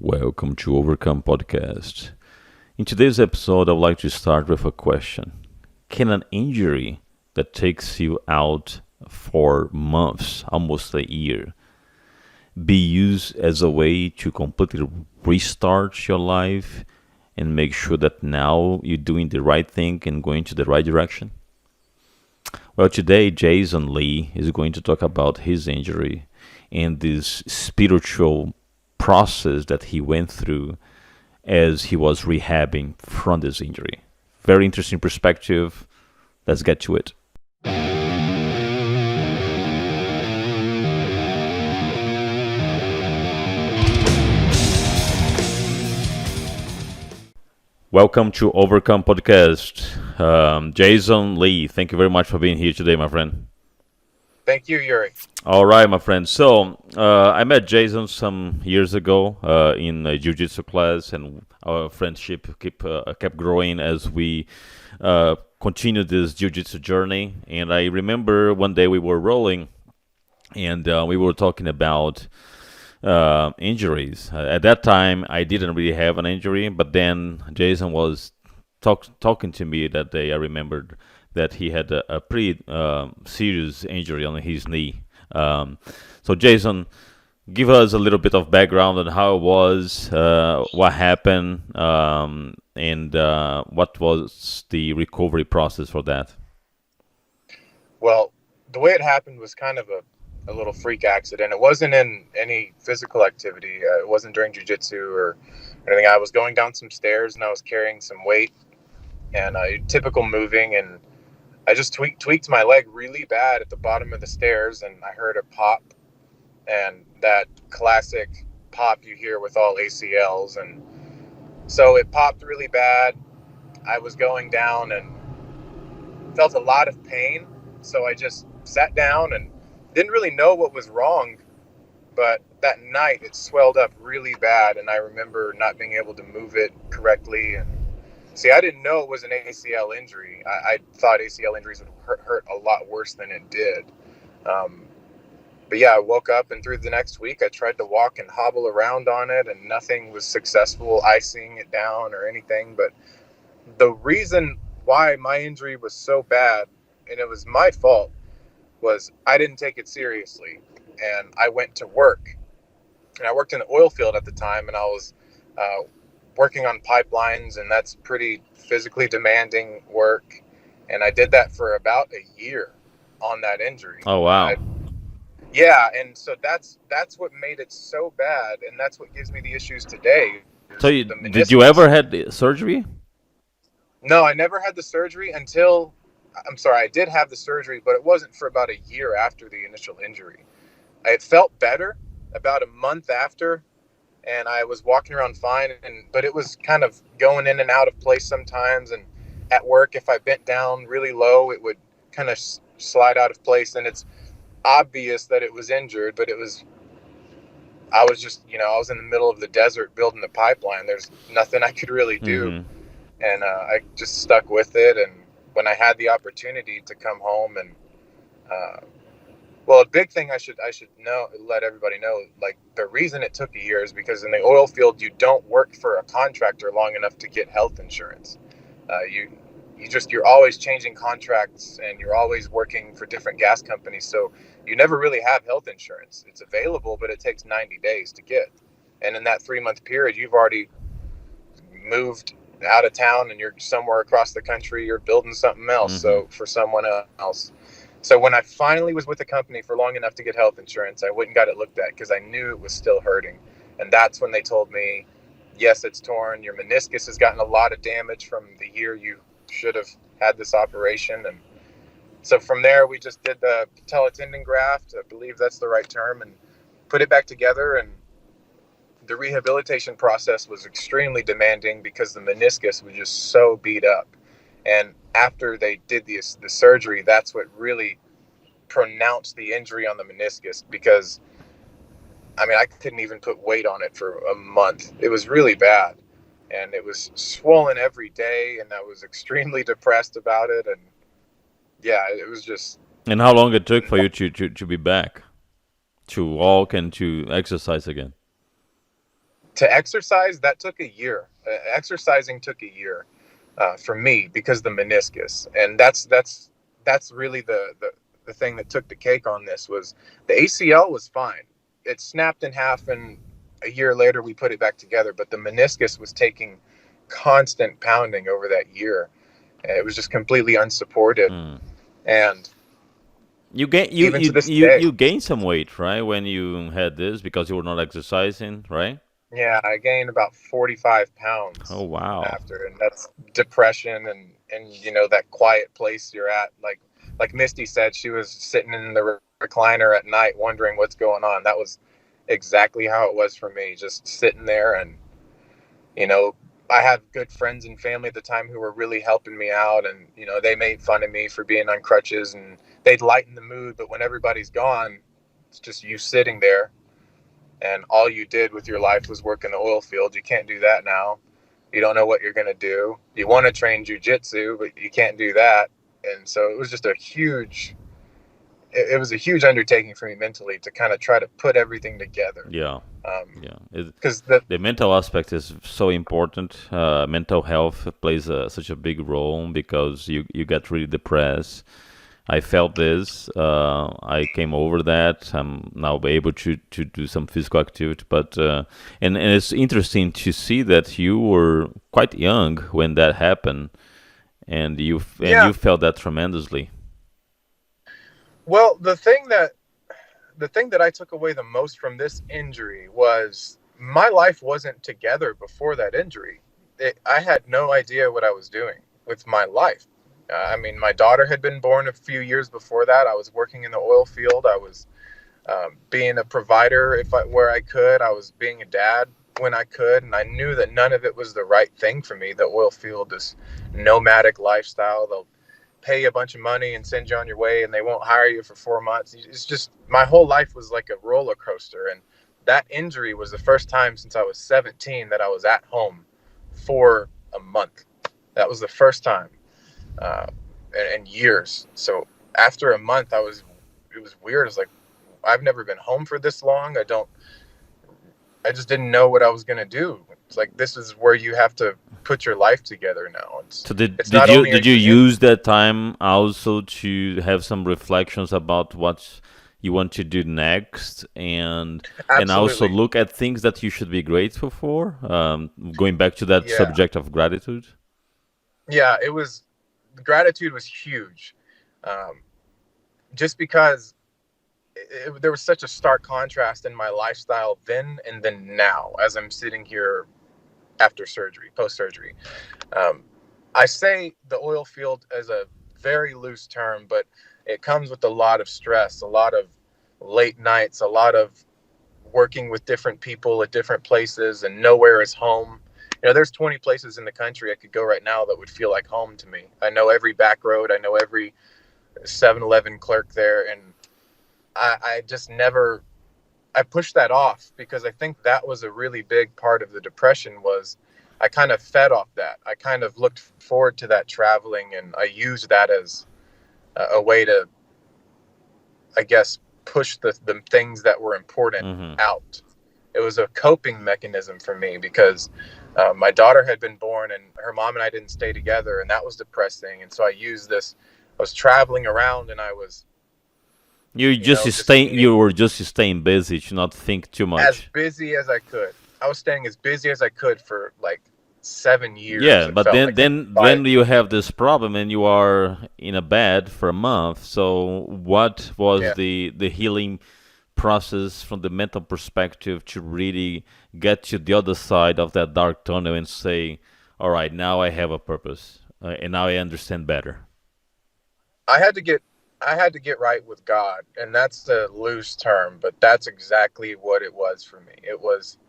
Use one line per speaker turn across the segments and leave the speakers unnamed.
Welcome to Overcome Podcast. In today's episode, I would like to start with a question. Can an injury that takes you out for months, almost a year, be used as a way to completely restart your life and make sure that now you're doing the right thing and going to the right direction? Well, today, Jason Lee is going to talk about his injury and this spiritual process that he went through as he was rehabbing from this injury. Very interesting perspective. Let's get to it. Welcome to Overcome Podcast. Jason Lee, thank you very much for being here today, my friend.
Thank you, Yuri.
All right, my friend. So I met Jason some years ago in a jiu-jitsu class, and our friendship kept growing as we continued this jiu-jitsu journey. And I remember one day we were rolling, and we were talking about injuries. At that time, I didn't really have an injury, but then Jason was talking to me that day. I remembered that he had a pretty serious injury on his knee. So, Jason, give us a little bit of background on how it was, what happened, and what was the recovery process for that.
Well, the way it happened was kind of a little freak accident. It wasn't in any physical activity. It wasn't during jiu-jitsu or anything. I was going down some stairs and I was carrying some weight and typical moving, and I just tweaked my leg really bad at the bottom of the stairs, and I heard a pop, and that classic pop you hear with all ACLs. And so it popped really bad. I was going down and felt a lot of pain. So I just sat down and didn't really know what was wrong. But that night it swelled up really bad, and I remember not being able to move it correctly. And see, I didn't know it was an ACL injury. I thought ACL injuries would hurt a lot worse than it did. But yeah, I woke up, and through the next week I tried to walk and hobble around on it, and nothing was successful icing it down or anything. But the reason why my injury was so bad, and it was my fault, was I didn't take it seriously. And I went to work, and I worked in the oil field at the time, and I was working on pipelines, and that's pretty physically demanding work. And I did that for about a year on that injury.
Oh, wow.
Yeah, and so that's what made it so bad, and that's what gives me the issues today.
So,
The
did you ever had the surgery?
No, I never had the surgery until, I'm sorry, I did have the surgery, but it wasn't for about a year after the initial injury. I had felt better about a month after, and I was walking around fine, but it was kind of going in and out of place sometimes. And at work, if I bent down really low, it would kind of slide out of place, and it's obvious that it was injured, but I was just, I was in the middle of the desert building the pipeline. There's nothing I could really do.
Mm-hmm.
And I just stuck with it. And when I had the opportunity to come home and, well, a big thing I should let everybody know, like, the reason it took a year is because in the oil field, you don't work for a contractor long enough to get health insurance. You're always changing contracts, and you're always working for different gas companies. So you never really have health insurance. It's available, but it takes 90 days to get. And in that 3-month period, you've already moved out of town and you're somewhere across the country. You're building something else.
Mm-hmm.
So for someone else. So when I finally was with the company for long enough to get health insurance, I went and got it looked at because I knew it was still hurting. And that's when they told me, yes, it's torn. Your meniscus has gotten a lot of damage from the year you should have had this operation. And so from there, we just did the patella tendon graft, I believe that's the right term, and put it back together. And the rehabilitation process was extremely demanding because the meniscus was just so beat up. And after they did the surgery, that's what really pronounced the injury on the meniscus, because I couldn't even put weight on it for a month. It was really bad, and it was swollen every day, and I was extremely depressed about it. And yeah, it was just.
And how long it took for you to be back, to walk and to exercise again?
To exercise, that took a year. Exercising took a year for me because the meniscus, and that's really the thing that took the cake on this. Was the ACL was fine. It snapped in half, and a year later we put it back together. But the meniscus was taking constant pounding over that year. And it was just completely unsupported,
Mm.
and
You gain
even to this day,
you gained some weight, right? When you had this because you were not exercising, right?
yeah, I gained about 45
Oh
pounds
wow.
after, and that's depression and that quiet place you're at. Like Misty said, she was sitting in the recliner at night wondering what's going on. That was exactly how it was for me, just sitting there. And you know, I have good friends and family at the time who were really helping me out, and they made fun of me for being on crutches, and they'd lighten the mood. But when everybody's gone, it's just you sitting there, and all you did with your life was work in the oil field. You can't do that now. You don't know what you're going to do. You want to train jujitsu, but you can't do that. And so it was just it was a huge undertaking for me mentally to kind of try to put everything together.
Yeah. Yeah.
Because
The mental aspect is so important. Mental health plays such a big role because you get really depressed. I felt this. I came over that. I'm now able to do some physical activity, but and it's interesting to see that you were quite young when that happened, and
yeah,
you felt that tremendously.
well, the thing that I took away the most from this injury was my life wasn't together before that injury. I had no idea what I was doing with my life. I mean, my daughter had been born a few years before that. I was working in the oil field. I was being a provider where I could. I was being a dad when I could, and I knew that none of it was the right thing for me. The oil field, this nomadic lifestyle, they'll pay a bunch of money and send you on your way, and they won't hire you for 4 months. It's just my whole life was like a roller coaster, and that injury was the first time since I was 17 that I was at home for a month. That was the first time in years. So after a month, it was weird. It's like I've never been home for this long. I just didn't know what I was gonna do. It's like this is where you have to put your life together now.
So
It's not only are
did you
you in.
use that time also to have some reflections about what you want to do next, and also
Absolutely.
look at things that you should be grateful for? Going back to that
Yeah,
subject of gratitude.
yeah. It was gratitude was huge, um, just because there was such a stark contrast in my lifestyle then and then now as I'm sitting here after surgery, post surgery. Um, I say the oil field as a very loose term, but it comes with a lot of stress, a lot of late nights, a lot of working with different people at different places, and nowhere is home. There's 20 places in the country I could go right now that would feel like home to me. I know every back road, I know every 7-Eleven clerk there, and I just never, I pushed that off because I think that was a really big part of the depression was I kind of fed off that. I kind of looked forward to that traveling, and I used that as a way to, I guess, push the things that were important
Hmm.
out. It was a coping mechanism for me because my daughter had been born and her mom and I didn't stay together, and that was depressing. And so I used this. I was traveling around, and I was, just
You
needing
were just staying busy to not think too
as
much.
busy as I could. I was staying as busy as I could for like 7 years.
Yeah,
It
but
felt like maybe
then
5
you
years.
have this problem and you are in a bed for a month. So what was
Yeah,
the healing process from the mental perspective to really get to the other side of that dark tunnel and say, all right, now I have a purpose, and now I understand better.
I had to get I had to get right with God, and that's a loose term, but that's exactly what it was for me. It was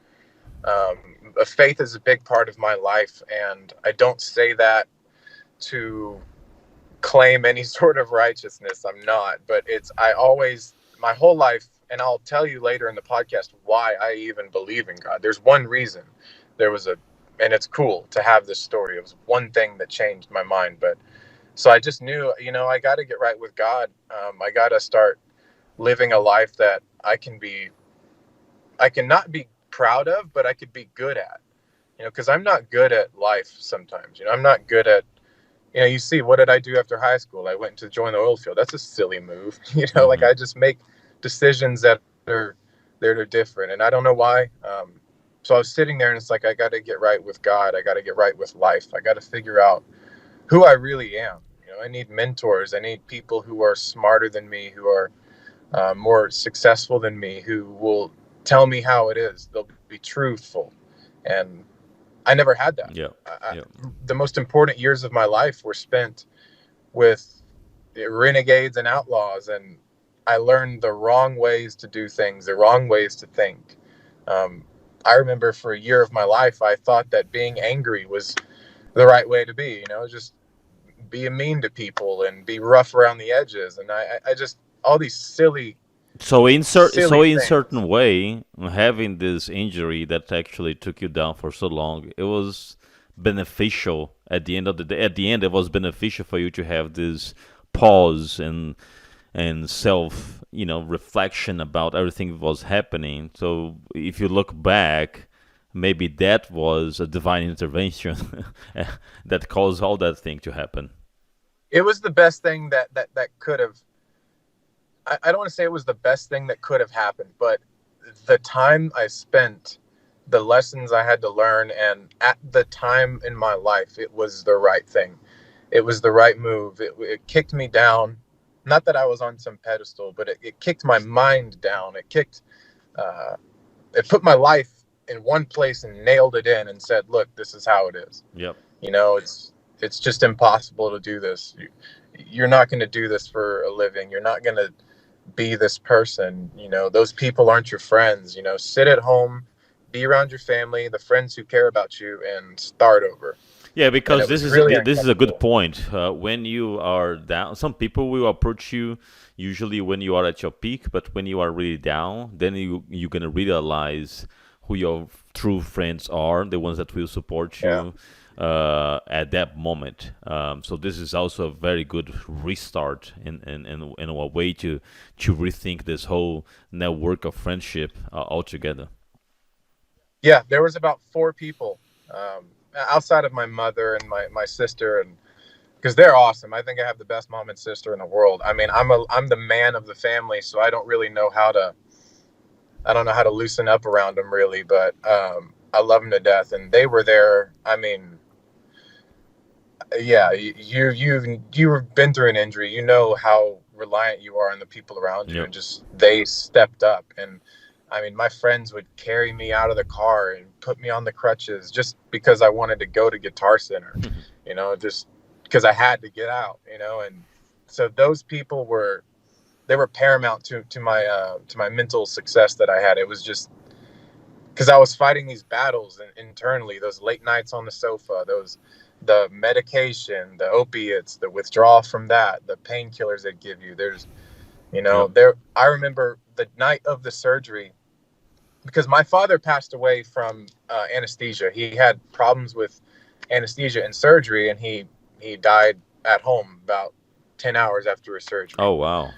faith is a big part of my life, and I don't say that to claim any sort of righteousness. I'm not, but I always, my whole life, and I'll tell you later in the podcast why I even believe in God. There's one reason. There was a, and it's cool to have this story. It was one thing that changed my mind, but so I just knew, I got to get right with God. I got to start living a life that I can not be. proud of, but I could be good at. Because I'm not good at life sometimes. I'm not good at, you see, what did I do after high school? I went to join the oil field. That's a silly move. Like
Hmm.
I just make decisions that are different, and I don't know why. So I was sitting there, and it's like I got to get right with God. I got to get right with life. I got to figure out who I really am. I need mentors. I need people who are smarter than me, who are more successful than me, who will tell me how it is. They'll be truthful, and I never had that.
Yeah. Yeah.
The most important years of my life were spent with renegades and outlaws, and I learned the wrong ways to do things, the wrong ways to think. Um, I remember for a year of my life, I thought that being angry was the right way to be. Just be mean to people and be rough around the edges, and I just all these
So
silly
in
things.
certain way, having this injury that actually took you down for so long, it was beneficial at the end of the day. At the end, it was beneficial for you to have this pause and self, reflection about everything that was happening. So if you look back, maybe that was a divine intervention that caused all that thing to happen.
It was the best thing that could have. I don't want to say it was the best thing that could have happened, but the time I spent, the lessons I had to learn, and at the time in my life, it was the right thing. It was the right move. It kicked me down. Not that I was on some pedestal, but it kicked my mind down. Uh, it put my life in one place and nailed it in and said, "Look, this is how it is."
Yep.
It's just impossible to do this. You're not going to do this for a living. You're not going to be this person. Those people aren't your friends. Sit at home, be around your family, the friends who care about you, and start over.
Yeah,
And
because
it
this
was
is
really
this is a good
uncomfortable.
point. When you are down, some people will approach you usually when you are at your peak, but when you are really down, then you're gonna realize who your true friends are, the ones that will support
Yeah.
you at that moment. So this is also a very good restart and a way to rethink this whole network of friendship altogether.
Yeah. There was about four people outside of my mother and my sister, and because they're awesome. I think I have the best mom and sister in the world. I mean, I'm the man of the family, so I don't know how to loosen up around them really, but I love them to death, and they were there. I mean, yeah, you've been through an injury. You know how reliant you are on the people around you,
Yep.
and just they stepped up. And I mean, my friends would carry me out of the car and put me on the crutches just because I wanted to go to Guitar Center, just because I had to get out, and so those people were paramount to my mental success that I had. It was just because I was fighting these battles internally, those late nights on the sofa, the medication, the opiates, the withdrawal from that, the painkillers they give you.
Yep.
I remember the night of the surgery because my father passed away from anesthesia. He had problems with anesthesia and surgery, and he died at home about 10 hours after his surgery.
Oh wow.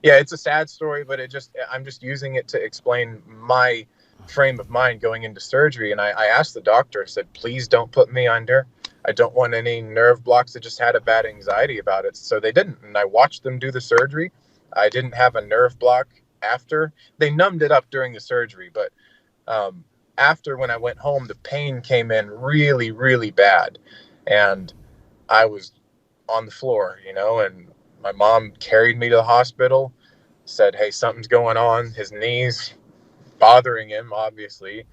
Yeah, it's a sad story, but I'm just using it to explain my frame of mind going into surgery. And I asked the doctor, I said, please don't put me under. I don't want any nerve blocks. I just had a bad anxiety about it. So they didn't. And I watched them do the surgery. I didn't have a nerve block after. They numbed it up during the surgery. But um, after, when I went home, the pain came in really, really bad. And I was on the floor, and my mom carried me to the hospital, said, hey, something's going on. His knees bothering him, obviously.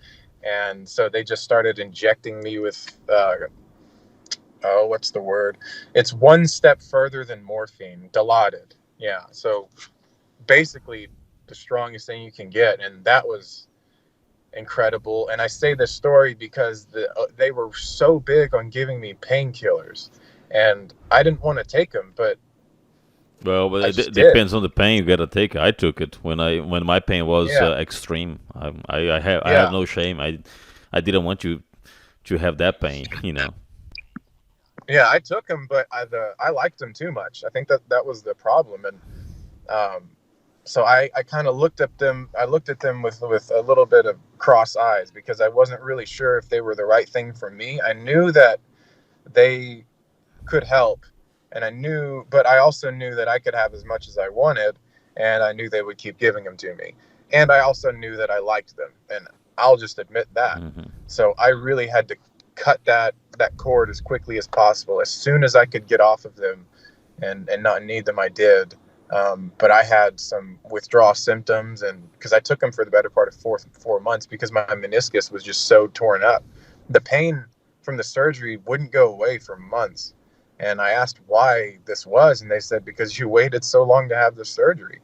And so they just started injecting me with, what's the word? It's one step further than morphine, Dilaudid. Yeah. So basically the strongest thing you can get. And that was incredible. And I say this story because they were so big on giving me painkillers. And I didn't want to take them, but
Well, but
I
it
just did.
depends on the pain you gotta take. I took it when my pain was
Yeah.
extreme. I have
Yeah.
no shame. I didn't want you to have that pain.
Yeah. I took them, but I liked them too much. I think that was the problem. And, um, So I kind of looked at them. I looked at them with a little bit of cross eyes because I wasn't really sure if they were the right thing for me. I knew that they could help, and but I also knew that I could have as much as I wanted, and I knew they would keep giving them to me. And I also knew that I liked them, and I'll just admit that.
Hmm.
So I really had to cut that cord as quickly as possible. As soon as I could get off of them and not need them, I did. But I had some withdrawal symptoms, and because I took them for the better part of 4 months because my meniscus was just so torn up. The pain from the surgery wouldn't go away for months. And I asked why this was, and they said, because you waited so long to have the surgery.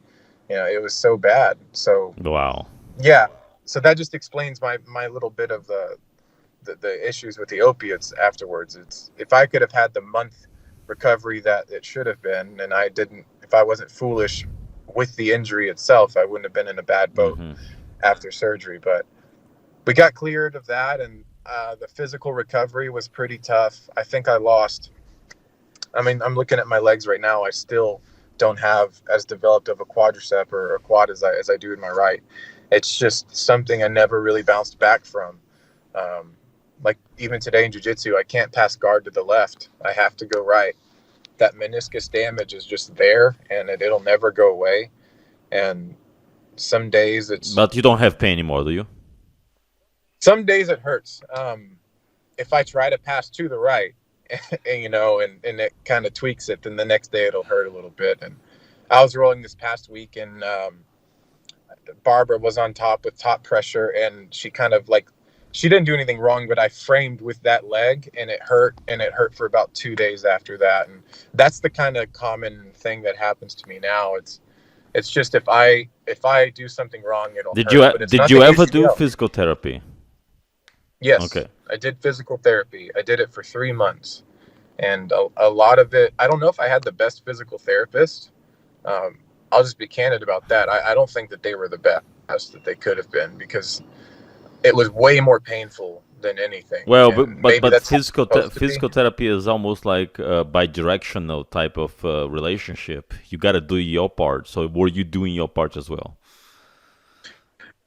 It was so bad. So,
Wow.
yeah. So that just explains my little bit of the issues with the opiates afterwards. It's if I could have had the month recovery that it should have been, and I didn't, if I wasn't foolish with the injury itself, I wouldn't have been in a bad boat
Hmm.
after surgery. But we got cleared of that, and the physical recovery was pretty tough. I think I lost. I mean, I'm looking at my legs right now. I still don't have as developed of a quadricep or a quad as I do in my right. It's just something I never really bounced back from. Um, like even today in jiu-jitsu, I can't pass guard to the left. I have to go right. That meniscus damage is just there, and it'll never go away. And some days it's
But you don't have pain anymore, do you?
some days it hurts. If I try to pass to the right, and it kind of tweaks it, then the next day it'll hurt a little bit. And I was rolling this past week, and Barbara was on top with top pressure, and she kind of like she didn't do anything wrong, but I framed with that leg, and it hurt for about 2 days after that. And that's the kind of common thing that happens to me now. It's just if I do something wrong, it'll hurt, but it's
Did
not
you
the
ever do
ACL.
physical therapy?
Yes,
Okay.
I did physical therapy. I did it for 3 months, and a lot of it. I don't know if I had the best physical therapist. Um, I'll just be candid about that. I don't think that they were the best that they could have been because it was way more painful than anything,
Well,
and
but
maybe
but
that's how it's supposed to be.
physical therapy is almost like a bi-directional type of relationship. You got to do your part. So were you doing your part as well?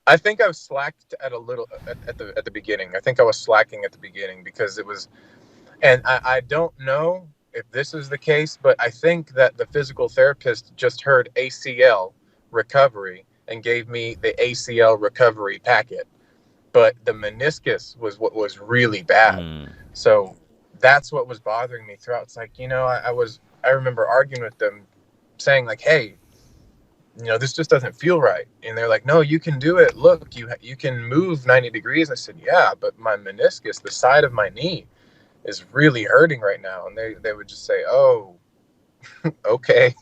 I think I was slacked at a little at the beginning. I think I was slacking at the beginning because it was, and I don't know if this is the case, but I think that the physical therapist just heard ACL recovery and gave me the ACL recovery packet. But the meniscus was what was really bad.
Mm.
So that's what was bothering me throughout. It's like, I remember arguing with them saying like, hey, this just doesn't feel right. And they're like, no, you can do it. Look, you can move 90 degrees. I said, yeah, but my meniscus, the side of my knee is really hurting right now. And they would just say, oh, okay.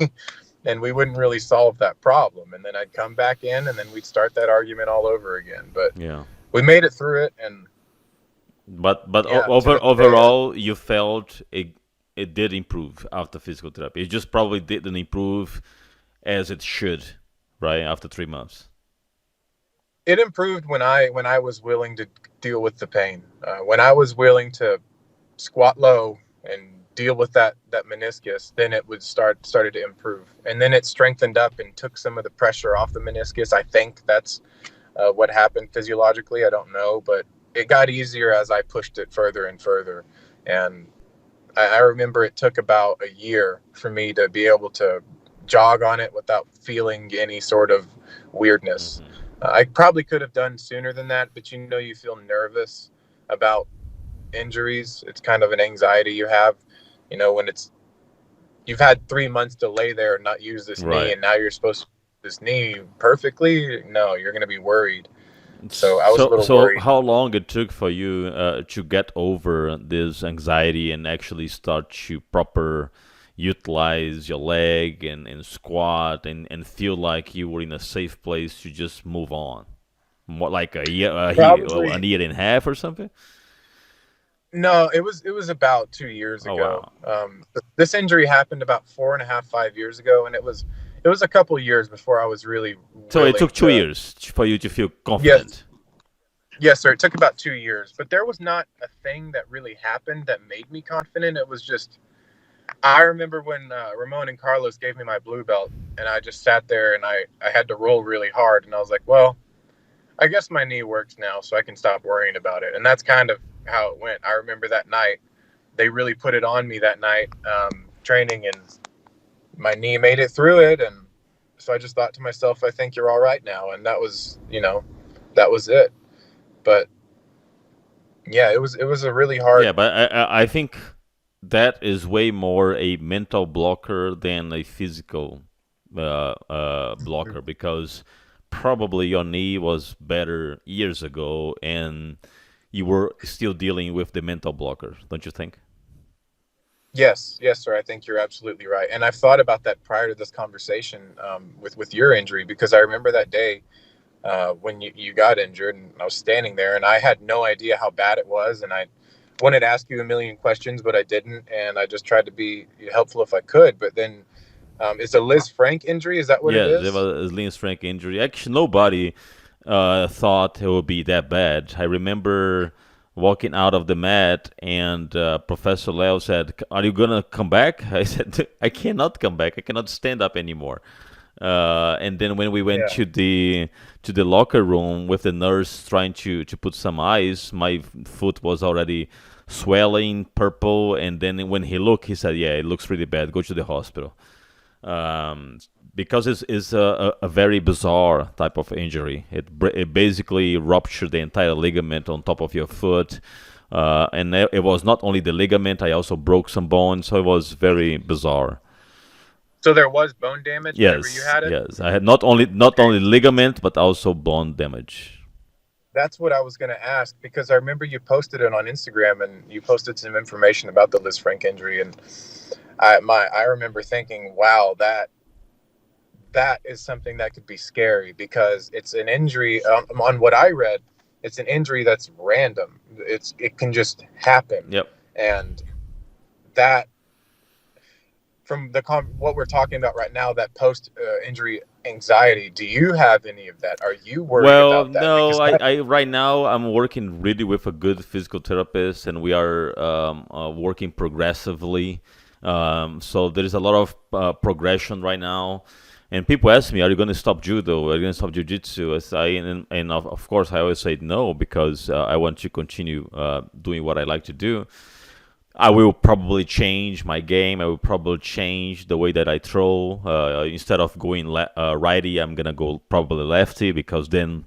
And we wouldn't really solve that problem. And then I'd come back in and then we'd start that argument all over again. But
Yeah.
we made it through it. And
But
yeah, to this day,
overall, you felt it did improve after physical therapy. It just probably didn't improve as it should, right? After 3 months.
it improved when I was willing to deal with the pain. When I was willing to squat low and deal with that meniscus, then it would started to improve, and then it strengthened up and took some of the pressure off the meniscus. I think that's what happened physiologically. I don't know, but it got easier as I pushed it further and further. And I remember it took about a year for me to be able to jog on it without feeling any sort of weirdness.
Hmm.
I probably could have done sooner than that, but you feel nervous about injuries. It's kind of an anxiety you have, when you've had 3 months to lay there and not use this knee,
Right.
and now you're supposed to use this knee perfectly. No, you're going to be worried. So I was a little
So
worried.
how long it took for you to get over this anxiety and actually start to proper utilize your leg and squat and feel like you were in a safe place to just move on? More like
Probably
a year and a half or something?
no. It was about 2 years
Oh
ago.
wow.
This injury happened about 4.5, 5 years ago, and it was a couple years before I was really
So it took
willing
two
to.
years for you to feel
Yes,
confident.
yes, sir. It took about 2 years, but there was not a thing that really happened that made me confident. It was just I remember when Ramon and Carlos gave me my blue belt, and I just sat there and I had to roll really hard, and I was like, well, I guess my knee works now, so I can stop worrying about it. And that's kind of how it went. I remember that night they really put it on me that night, training, and my knee made it through it. And so I just thought to myself, I think you're all right now. And that was, that was it. But yeah, it was a really hard.
Yeah, but I think that is way more a mental blocker than a physical blocker, because probably your knee was better years ago and you were still dealing with the mental blocker, don't you think?
Yes, sir. I think you're absolutely right. And I've thought about that prior to this conversation, with your injury, because I remember that day when you got injured, and I was standing there, and I had no idea how bad it was, and I wanted to ask you a million questions, but I didn't, and I just tried to be helpful if I could. But then, it's a Liz Frank injury. Is that what it
Yes, it
is?
was a Lynn Frank injury. Actually, nobody thought it would be that bad. I remember walking out of the mat, and Professor Leo said, "Are you gonna come back?" I said, "I cannot come back. I cannot stand up anymore." And then when we went
Yeah.
to the locker room with the nurse trying to put some ice, my foot was already swelling, purple. And then when he looked, he said, "Yeah, it looks really bad. Go to the hospital." um, because it's a very bizarre type of injury. It basically ruptured the entire ligament on top of your foot. And it was not only the ligament, I also broke some bones, so it was very bizarre.
So there was bone damage whenever you
Yes,
had it.
yes. I had not only ligament but also bone damage.
That's what I was going to ask, because I remember you posted it on Instagram, and you posted some information about the Liz Frank injury, and I remember thinking, wow, that is something that could be scary, because it's an injury, on what I read, it's an injury that's random. It can just happen.
Yep.
And that, from what we're talking about right now, that post injury anxiety, do you have any of that? Are you worried
Well,
about that?
no,
Because
I right now I'm working really with a good physical therapist, and we are working progressively. So there is a lot of progression right now. And people ask me, "Are you going to stop judo? Are you going to stop jiu-jitsu?" And of course I always say no, because I want to continue doing what I like to do. I will probably change my game. I will probably change the way that I throw. Instead of going righty, I'm gonna go probably lefty, because then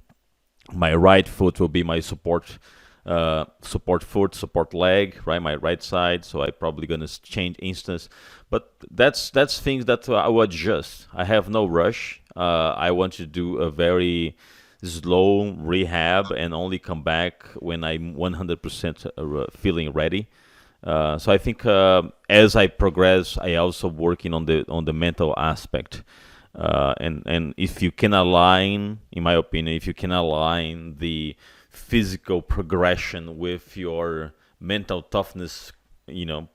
my right foot will be my support foot, support leg, right, my right side. So I probably gonna change instance. But that's things that I will adjust. I have no rush. I want to do a very slow rehab and only come back when I'm 100% feeling ready. So I think as I progress, I also working on the mental aspect, and if you can align, in my opinion, if you can align the physical progression with your mental toughness,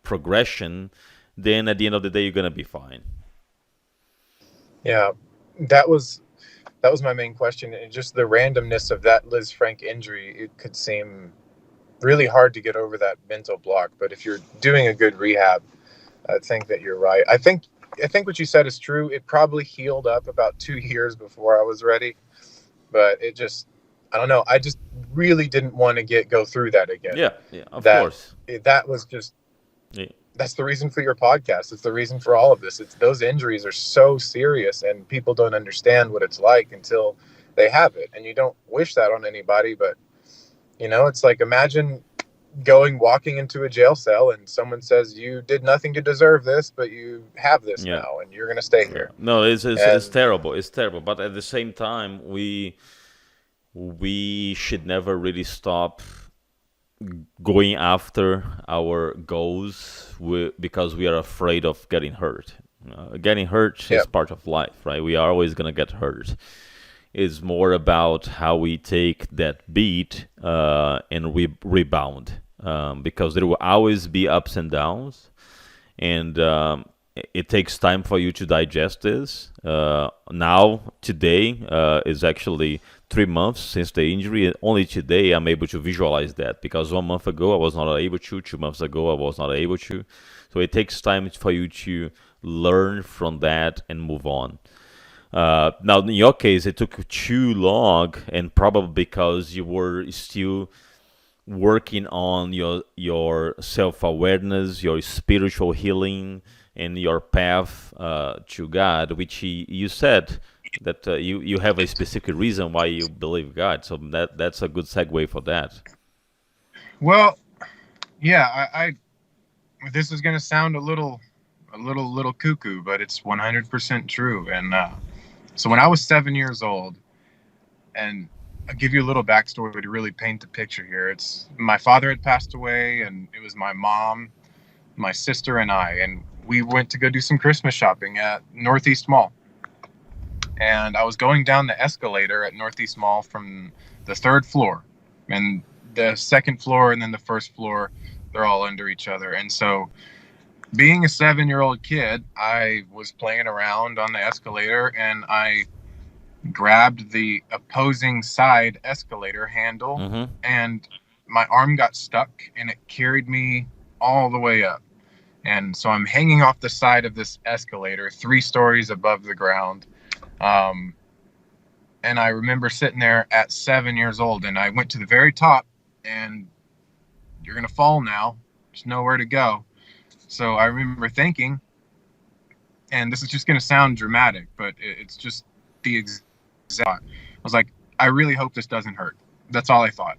progression, then at the end of the day, you're gonna be fine.
yeah, that was my main question. And just the randomness of that Liz Frank injury, it could seem really hard to get over that mental block. But if you're doing a good rehab, I think that you're right. I think what you said is true. It probably healed up about 2 years before I was ready, but it just, I don't know. I just really didn't want to go through that again.
Yeah, yeah, of
That
course.
that was just,
Yeah.
that's the reason for your podcast. It's the reason for all of this. It's those injuries are so serious, and people don't understand what it's like until they have it. And you don't wish that on anybody, but it's like, imagine walking into a jail cell, and someone says you did nothing to deserve this, but you have this
Yeah.
now, and you're going to stay
Yeah.
here.
No, it's
And
terrible. It's terrible. But at the same time, we should never really stop going after our goals because we are afraid of getting hurt. Getting hurt
yeah,
is part of life, right? We are always gonna get hurt. It's more about how we take that beat and rebound, because there will always be ups and downs, and it takes time for you to digest this. Now, today is actually 3 months since the injury. Only today I'm able to visualize that, because 1 month ago I was not able to, 2 months ago I was not able to. So it takes time for you to learn from that and move on. Now, in your case, it took too long, and probably because you were still working on your self awareness, your spiritual healing, and your path to God, which you said that you have a specific reason why you believe God. So that's a good segue for that.
Well, yeah, I this is going to sound a little cuckoo, but it's 100% true. And so when I was 7 years old, and I'll give you a little backstory to really paint the picture here. It's my father had passed away, and it was my mom, my sister, and I, and we went to go do some Christmas shopping at Northeast Mall. And I was going down the escalator at Northeast Mall from the third floor, and the second floor and then the first floor, they're all under each other. And so, being a 7-year-old kid, I was playing around on the escalator, and I grabbed the opposing side escalator handle,
Mm-hmm.
and my arm got stuck, and it carried me all the way up. And so I'm hanging off the side of this escalator 3 stories above the ground. Um, and I remember sitting there at 7 years old, and I went to the very top, and you're going to fall now. There's nowhere to go. So I remember thinking, and this is just going to sound dramatic, but it's just the exact thought. I was like, I really hope this doesn't hurt. That's all I thought.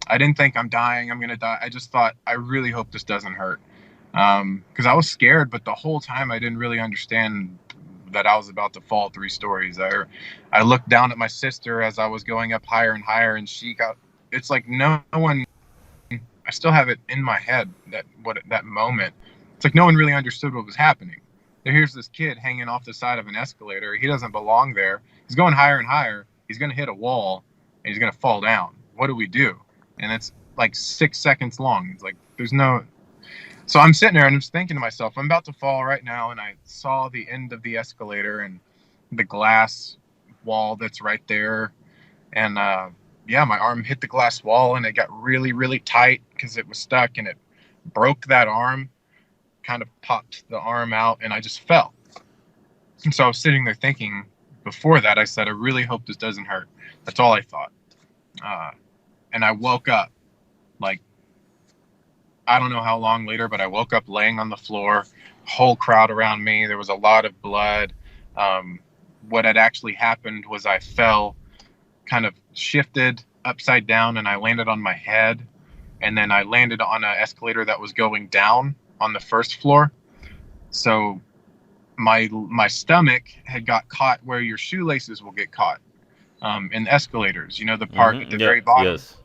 I didn't think I'm dying, I'm going to die. I just thought, I really hope this doesn't hurt. Because I was scared, but the whole time I didn't really understand that I was about to fall 3 stories. I looked down at my sister as I was going up higher and higher, and it's like no one, I still have it in my head, that moment. It's like no one really understood what was happening. Here's this kid hanging off the side of an escalator. He doesn't belong there. He's going higher and higher. He's going to hit a wall, and he's going to fall down. What do we do? And it's like 6 seconds long. It's like there's no. So I'm sitting there and I'm just thinking to myself, I'm about to fall right now. And I saw the end of the escalator and the glass wall that's right there. And yeah, my arm hit the glass wall, and it got really, really tight because it was stuck, and it broke that arm, kind of popped the arm out, and I just fell. And so I was sitting there thinking, before that, I said, I really hope this doesn't hurt. That's all I thought. And I woke up, like, I don't know how long later, but I woke up laying on the floor, whole crowd around me. There was a lot of blood. What had actually happened was I fell, kind of shifted upside down, and I landed on my head. And then I landed on an escalator that was going down on the first floor. So my stomach had got caught where your shoelaces will get caught in the escalators, the part at the very bottom.
Yes.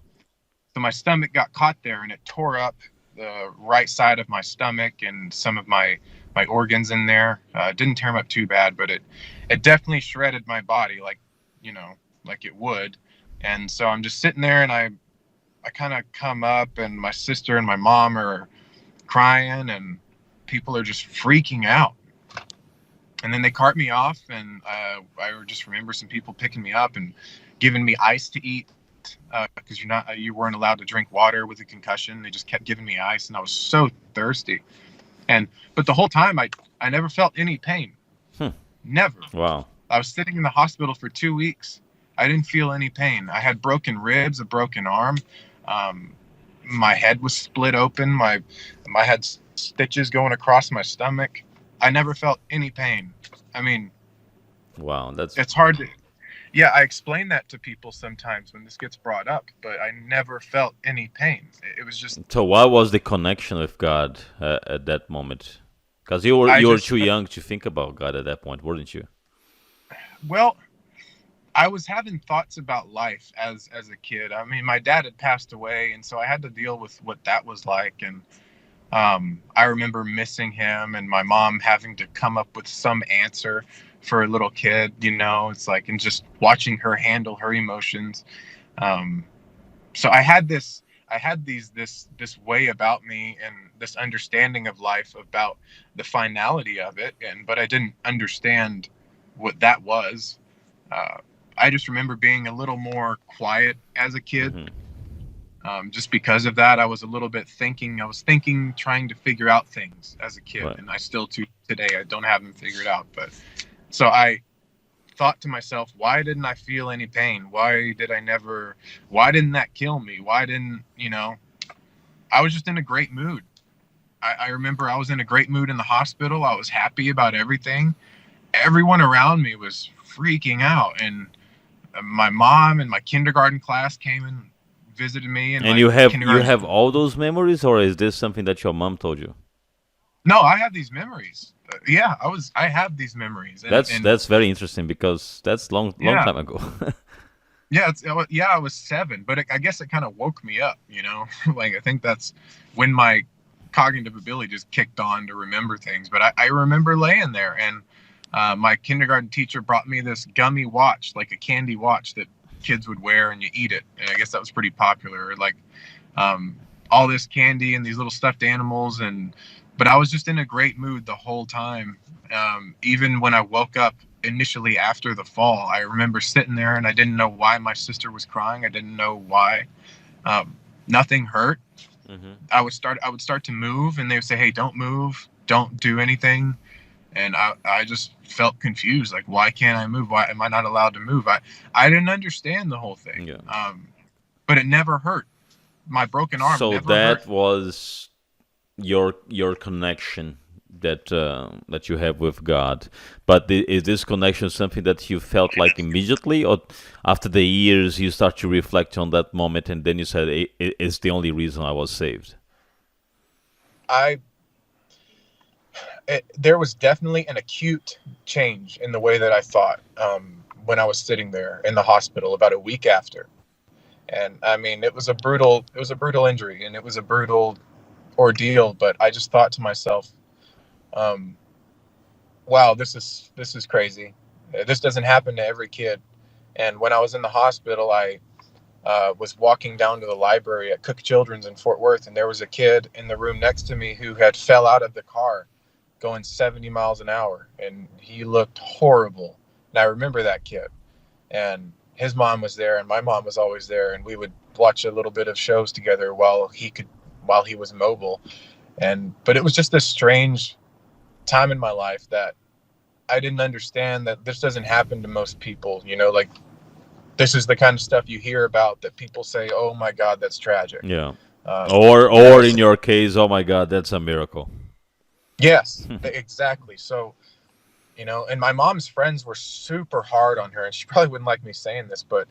So my stomach got caught there, and it tore up the right side of my stomach and some of my organs in there. It didn't tear them up too bad, but it definitely shredded my body like it would. And so I'm just sitting there, and I kind of come up, and my sister and my mom are crying, and people are just freaking out. And then they cart me off, and I just remember some people picking me up and giving me ice to eat, because you weren't allowed to drink water with a concussion. They just kept giving me ice, and I was so thirsty. But the whole time I never felt any pain. Never.
Wow.
I was sitting in the hospital for 2 weeks. I didn't feel any pain. I had broken ribs, a broken arm. My head was split open. I had stitches going across my stomach. I never felt any pain. I mean,
wow,
it's hard to. Yeah, I explain that to people sometimes when this gets brought up, but I never felt any pain. It was just.
So, what was the connection with God at that moment? Because you were too young to think about God at that point, weren't you?
Well, I was having thoughts about life as a kid. I mean, my dad had passed away, and so I had to deal with what that was like. And I remember missing him, and my mom having to come up with some answer for a little kid. It's like, and just watching her handle her emotions. So I had this I had this way about me and this understanding of life about the finality of it, and but I didn't understand what that was. Uh, I just remember being a little more quiet as a kid.
Hmm.
Just because of that, I was a little bit thinking. I was thinking, trying to figure out things as a kid,
Right.
and I still to today I don't have them figured out. But so I thought to myself, why didn't I feel any pain? Why didn't that kill me? Why didn't, I was just in a great mood. I remember I was in a great mood in the hospital. I was happy about everything. Everyone around me was freaking out. And my mom and my kindergarten class came and visited me and
And
my
you
kindergarten.
have all those memories, or is this something that your mom told you?
No, I have these memories. Yeah, I have these memories. And
That's very interesting because that's long
yeah,
time ago.
yeah, yeah, I was 7, but I guess it kind of woke me up, like I think that's when my cognitive ability just kicked on to remember things. But I remember laying there, and my kindergarten teacher brought me this gummy watch, like a candy watch that kids would wear, and you eat it. And I guess that was pretty popular, like um, all this candy and these little stuffed animals, and but I was just in a great mood the whole time. Even when I woke up initially after the fall, I remember sitting there and I didn't know why my sister was crying. I didn't know why. Nothing hurt.
Hmm.
I would start to move, and they would say, "Hey, don't move, don't do anything." And I just felt confused. Like, why can't I move? Why am I not allowed to move? I didn't understand the whole thing.
Yeah.
But it never hurt. My broken arm
So
never hurt.
that was your connection that you have with God. But is this connection something that you felt like immediately, or after the years you start to reflect on that moment and then you said it's the only reason I was saved?
I There was definitely an acute change in the way that I thought when I was sitting there in the hospital about a week after. And I mean, it was a brutal injury, and it was a brutal ordeal. But I just thought to myself, um, "Wow, this is crazy. This doesn't happen to every kid." And when I was in the hospital, I was walking down to the library at Cook Children's in Fort Worth, and there was a kid in the room next to me who had fell out of the car going 70 miles an hour, and he looked horrible. And I remember that kid, and his mom was there, and my mom was always there, and we would watch a little bit of shows together while he was mobile. And but it was just this strange time in my life that I didn't understand that this doesn't happen to most people. Like this is the kind of stuff you hear about that people say, "Oh my God, that's tragic."
Yeah.
But
Or in your case, oh my God, that's a miracle.
yes, exactly. So and my mom's friends were super hard on her, and she probably wouldn't like me saying this, but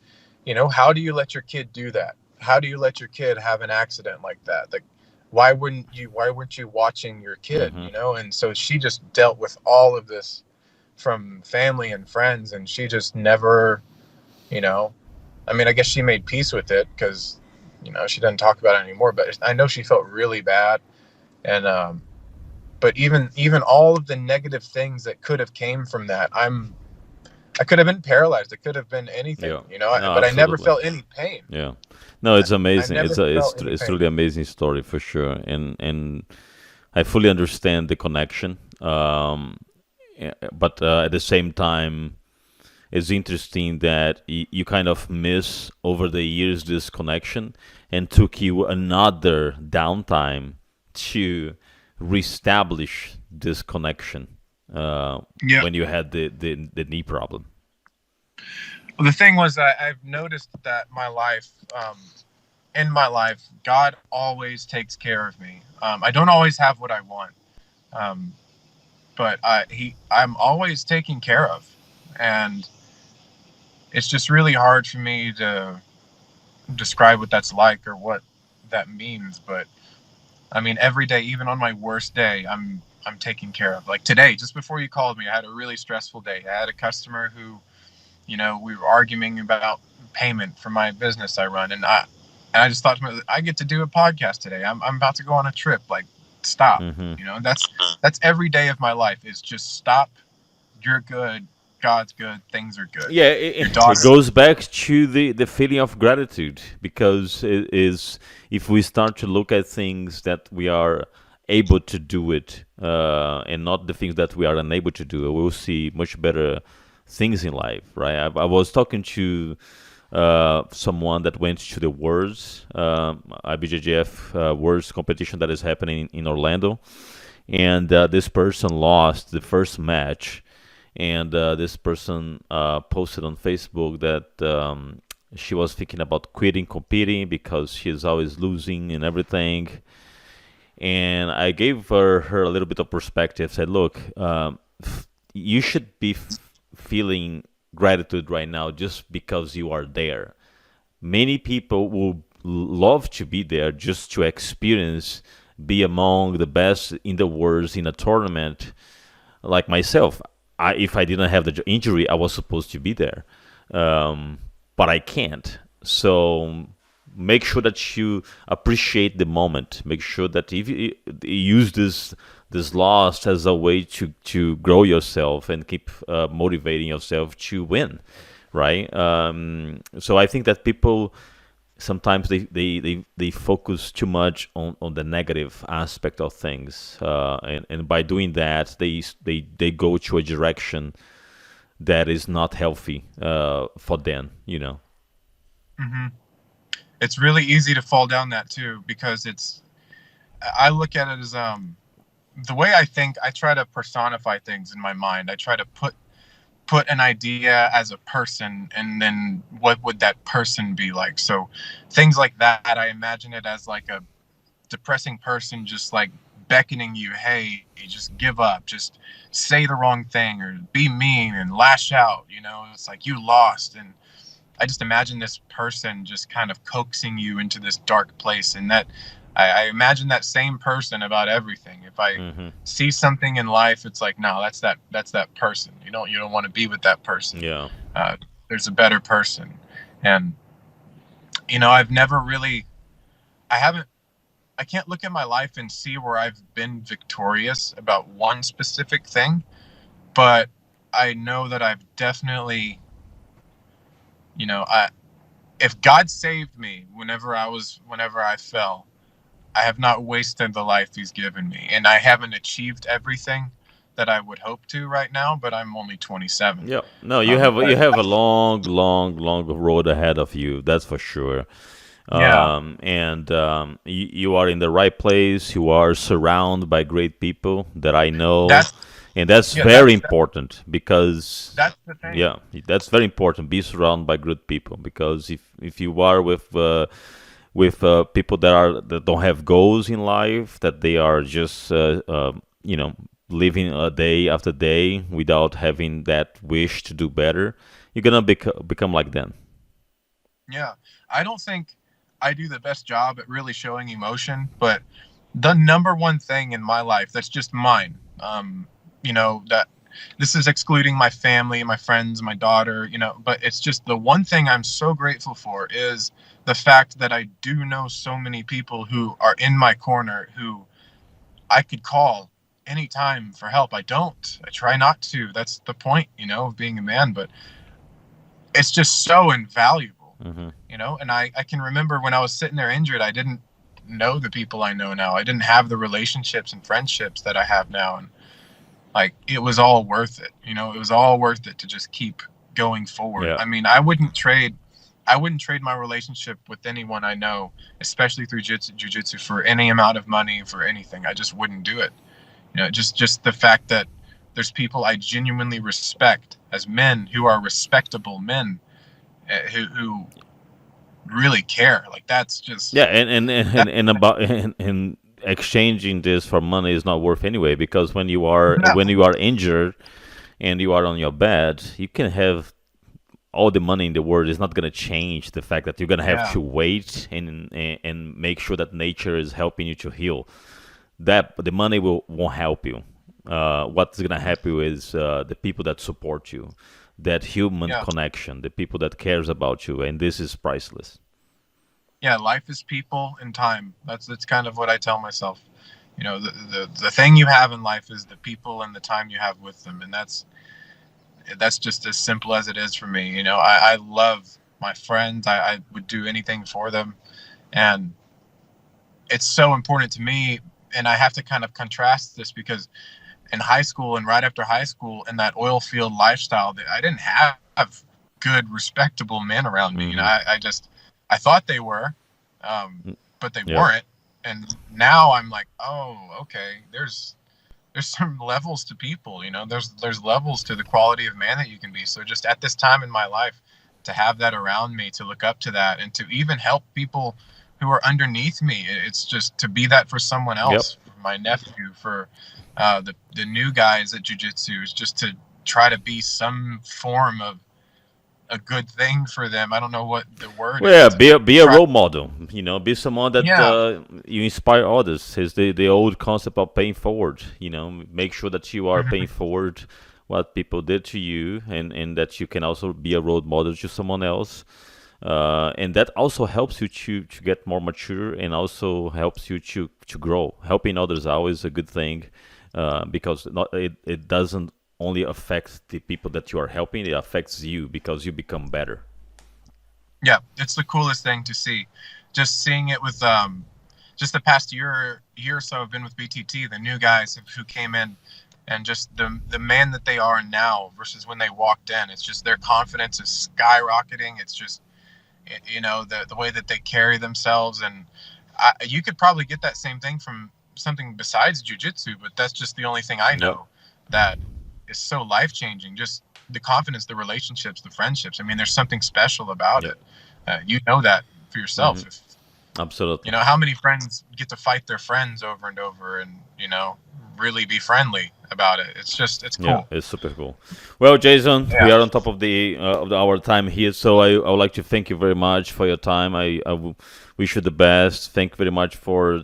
how do you let your kid do that? How do you let your kid have an accident like that? Like, why weren't you watching your kid?
Hmm.
And so she just dealt with all of this from family and friends, and she just never, you know, I mean, I guess she made peace with it because, she doesn't talk about it anymore, but I know she felt really bad. And, but even all of the negative things that could have came from that, I could have been paralyzed. It could have been anything,
Yeah. No,
but I never
absolutely.
felt any pain.
Yeah. No, it's
I
amazing.
never felt any
It's
pain.
truly amazing story for sure, and I fully understand the connection. Yeah, but at the same time, it's interesting that you kind of miss over the years this connection, and took you another downtime to reestablish this connection
Yeah.
when you had the knee problem.
Well, the thing was, I've noticed that in my life, God always takes care of me. I don't always have what I want, um, but I'm always taken care of, and it's just really hard for me to describe what that's like or what that means. But I mean, every day, even on my worst day, I'm taken care of. Like today, just before you called me, I had a really stressful day. I had a customer who, we were arguing about payment for my business I run, and I just thought to myself, I get to do a podcast today. I'm about to go on a trip. Like, stop.
Hmm.
That's every day of my life is just stop. You're good. God's good, things are good.
Yeah,
Your
it
daughter.
goes back to the feeling of gratitude, because it is, if we start to look at things that we are able to do it, and not the things that we are unable to do, we'll see much better things in life, right? I was talking to someone that went to the Worlds, IBJJF Worlds competition that is happening in Orlando, and this person lost the first match, and this person posted on Facebook that she was thinking about quitting competing because she's always losing and everything. And I gave her a little bit of perspective. Said, "Look, you should be feeling gratitude right now just because you are there. Many people will love to be there just to experience, be among the best in the world in a tournament, like myself. If I didn't have the injury, I was supposed to be there, but I can't. So make sure that you appreciate the moment. Make sure that if you use this loss as a way to grow yourself and keep motivating yourself to win, right? So I think that people sometimes they focus too much on the negative aspect of things, and by doing that they go to a direction that is not healthy for them, you know.
Hmm. It's really easy to fall down that too, because I look at it as the way I think. I try to personify things in my mind. I try to put an idea as a person, and then what would that person be like. So things like that, I imagine it as like a depressing person just like beckoning you, hey, just give up, just say the wrong thing or be mean and lash out. It's like you lost. And I just imagine this person just kind of coaxing you into this dark place. And that I imagine that same person about everything. If I
Hmm.
see something in life, it's like, no, that's that person. You don't want to be with that person.
Yeah.
uh, there's a better person. And I've never really, I haven't, I can't look at my life and see where I've been victorious about one specific thing, but I know that I've definitely, I if God saved me whenever I fell, I have not wasted the life He's given me, and I haven't achieved everything that I would hope to right now. But I'm only 27.
Yeah, no, you have
But
a long road ahead of you, that's for sure.
yeah,
And you are in the right place. You are surrounded by great people that I know,
that's
and that's
yeah,
very important because,
that's the thing.
yeah, that's very important. Be surrounded by good people, because if you are with people that don't have goals in life, that they are just you know living a day after day without having that wish to do better, you're gonna become like them.
Yeah, I don't think I do the best job at really showing emotion, but the number one thing in my life that's just mine, that this is excluding my family, my friends, my daughter, but it's just the one thing I'm so grateful for is the fact that I do know so many people who are in my corner who I could call anytime for help. I don't. I try not to. That's the point, of being a man, but it's just so invaluable,
Hmm.
and I can remember when I was sitting there injured, I didn't know the people I know now. I didn't have the relationships and friendships that I have now. And like, it was all worth it. It was all worth it to just keep going forward.
Yeah.
I mean, I wouldn't trade my relationship with anyone I know, especially through jiu-jitsu, for any amount of money, for anything. I just wouldn't do it. Just the fact that there's people I genuinely respect as men who are respectable men, who really care. Like, that's just
Yeah, and
that.
and about and exchanging this for money is not worth anyway, because when
No.
you are injured and you are on your bed, you can have all the money in the world. Is not going to change the fact that you're going to have
Yeah.
to wait and make sure that nature is helping you to heal. That the money won't help you. What's going to help you is the people that support you, that human
Yeah.
connection, the people that cares about you, and this is priceless.
Yeah. Life is people and time. That's kind of what I tell myself. The thing you have in life is the people and the time you have with them, and that's just as simple as it is for me. I love my friends. I would do anything for them. And it's so important to me. And I have to kind of contrast this because in high school and right after high school, in that oil field lifestyle, that I didn't have good, respectable men around me. I thought they were, but they weren't. And now I'm like, oh, okay, there's some levels to people, there's levels to the quality of man that you can be. So just at this time in my life, to have that around me, to look up to that, and to even help people who are underneath me, it's just to be that for someone else, for my nephew, for the new guys at jiu-jitsu, is just to try to be some form of a good thing for them. I don't know what the word is.
Yeah, be a role model. Be someone that you inspire others. Is the old concept of paying forward. Make sure that you are paying forward what people did to you, and that you can also be a role model to someone else. And that also helps you to get more mature, and also helps you to grow. Helping others is always a good thing, because it doesn't only affects the people that you are helping, it affects you because you become better.
Yeah, it's the coolest thing to see. Just seeing it with just the past year or so I've been with BTT, the new guys who came in, and just the man that they are now versus when they walked in. It's just their confidence is skyrocketing. It's just the way that they carry themselves, and you could probably get that same thing from something besides jiu-jitsu, but that's just the only thing I know that is so life-changing. Just the confidence, the relationships, the friendships. I mean, there's something special about it. You know that for yourself.
Absolutely.
How many friends get to fight their friends over and over, and really be friendly about it? It's cool.
Yeah, it's super cool. Well, Jason, we are on top of our time here, so I would like to thank you very much for your time. I wish you the best. Thank you very much for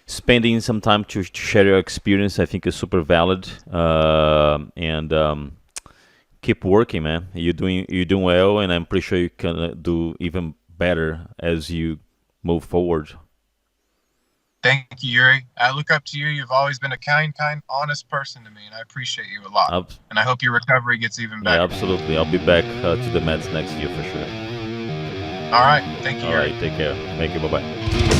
spending some time to share your experience. I think it's super valid, and keep working, man. You're doing well, and I'm pretty sure you can do even better as you move forward.
Thank you, Yuri. I look up to you. You've always been a kind, honest person to me, and I appreciate you a lot. And I hope your recovery gets even better.
Yeah, absolutely. I'll be back to the Mets next year for sure.
All right. Thank you, Yuri.
All right. Take care. Thank you. Bye-bye.